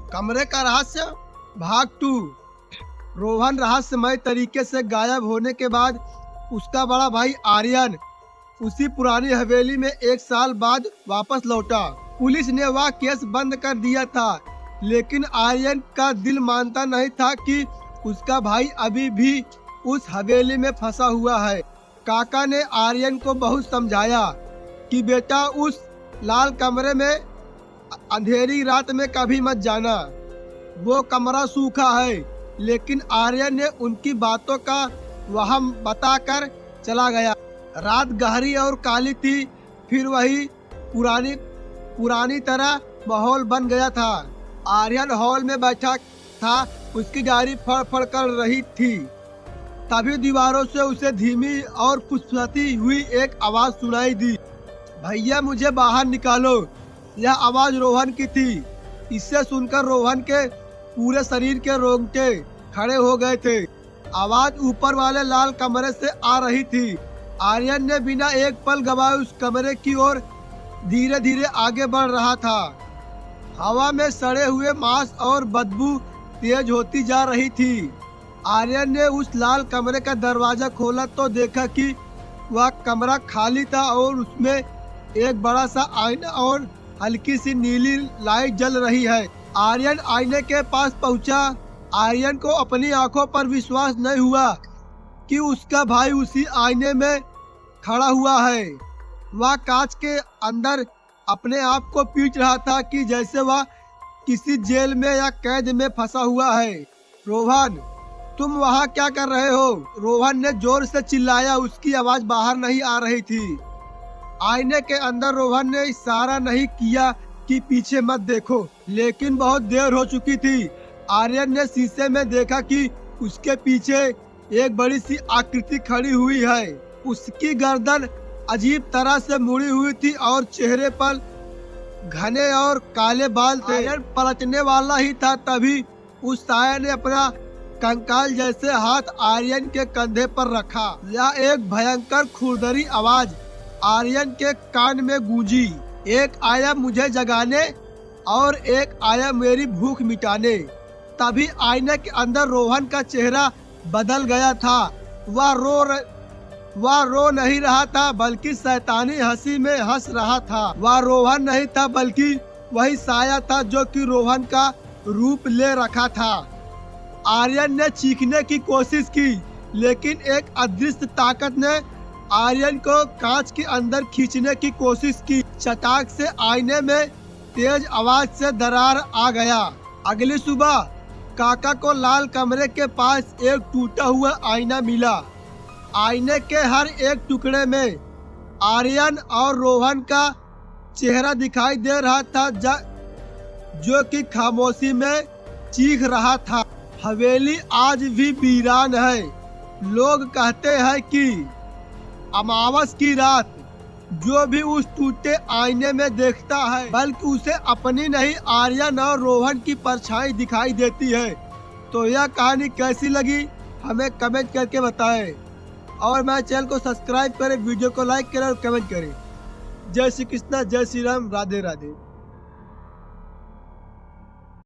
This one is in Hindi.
कमरे का रहस्य भाग 2। रोहन रहस्यमय तरीके से गायब होने के बाद उसका बड़ा भाई आर्यन उसी पुरानी हवेली में 1 साल बाद वापस लौटा। पुलिस ने वह केस बंद कर दिया था, लेकिन आर्यन का दिल मानता नहीं था कि उसका भाई अभी भी उस हवेली में फंसा हुआ है। काका ने आर्यन को बहुत समझाया कि बेटा उस लाल कमरे में अंधेरी रात में कभी मत जाना, वो कमरा सूखा है। लेकिन आर्यन ने उनकी बातों का वहम बताकर चला गया। रात गहरी और काली थी, फिर वही पुरानी तरह माहौल बन गया था। आर्यन हॉल में बैठा था, उसकी गाड़ी फड़ कर रही थी। तभी दीवारों से उसे धीमी और फुसफुसाती हुई एक आवाज सुनाई दी, भैया मुझे बाहर निकालो। यह आवाज रोहन की थी। इसे सुनकर रोहन के पूरे शरीर के रोंगटे खड़े हो गए थे। आवाज ऊपर वाले लाल कमरे से आ रही थी। आर्यन ने बिना एक पल गवाए उस कमरे की ओर धीरे धीरे आगे बढ़ रहा था। हवा में सड़े हुए मांस और बदबू तेज होती जा रही थी। आर्यन ने उस लाल कमरे का दरवाजा खोला तो देखा कि वह कमरा खाली था और उसमें एक बड़ा सा आईना और हल्की सी नीली लाइट जल रही है। आर्यन आईने के पास पहुंचा। आर्यन को अपनी आंखों पर विश्वास नहीं हुआ कि उसका भाई उसी आईने में खड़ा हुआ है। वह कांच के अंदर अपने आप को पीट रहा था कि जैसे वह किसी जेल में या कैद में फंसा हुआ है। रोहन, तुम वहाँ क्या कर रहे हो? रोहन ने जोर से चिल्लाया। उसकी आवाज बाहर नहीं आ रही थी। आईने के अंदर रोहन ने इशारा नहीं किया कि पीछे मत देखो, लेकिन बहुत देर हो चुकी थी। आर्यन ने शीशे में देखा कि उसके पीछे एक बड़ी सी आकृति खड़ी हुई है। उसकी गर्दन अजीब तरह से मुड़ी हुई थी और चेहरे पर घने और काले बाल थे। आर्यन पलटने वाला ही था, तभी उस साया ने अपना कंकाल जैसे हाथ आर्यन के कंधे पर रखा। यह एक भयंकर खुरदरी आवाज आर्यन के कान में गूंजी, एक आया मुझे जगाने और एक आया मेरी भूख मिटाने। तभी आईने के अंदर रोहन का चेहरा बदल गया था। वह रो नहीं रहा था, बल्कि शैतानी हंसी में हंस रहा था। वह रोहन नहीं था, बल्कि वही साया था जो कि रोहन का रूप ले रखा था। आर्यन ने चीखने की कोशिश की, लेकिन एक अदृश्य ताकत ने आर्यन को कांच के अंदर खींचने की कोशिश की। चटाक से आईने में तेज आवाज से दरार आ गया। अगली सुबह काका को लाल कमरे के पास एक टूटा हुआ आईना मिला। आईने के हर एक टुकड़े में आर्यन और रोहन का चेहरा दिखाई दे रहा था, जो कि खामोशी में चीख रहा था। हवेली आज भी वीरान है। लोग कहते हैं कि अमावस की रात जो भी उस टूटे आईने में देखता है, बल्कि उसे अपनी नहीं आर्यन और रोहन की परछाई दिखाई देती है। तो यह कहानी कैसी लगी हमें कमेंट करके बताएं और मेरे चैनल को सब्सक्राइब करें, वीडियो को लाइक करें और कमेंट करें। जय श्री कृष्णा, जय श्री राम, राधे राधे।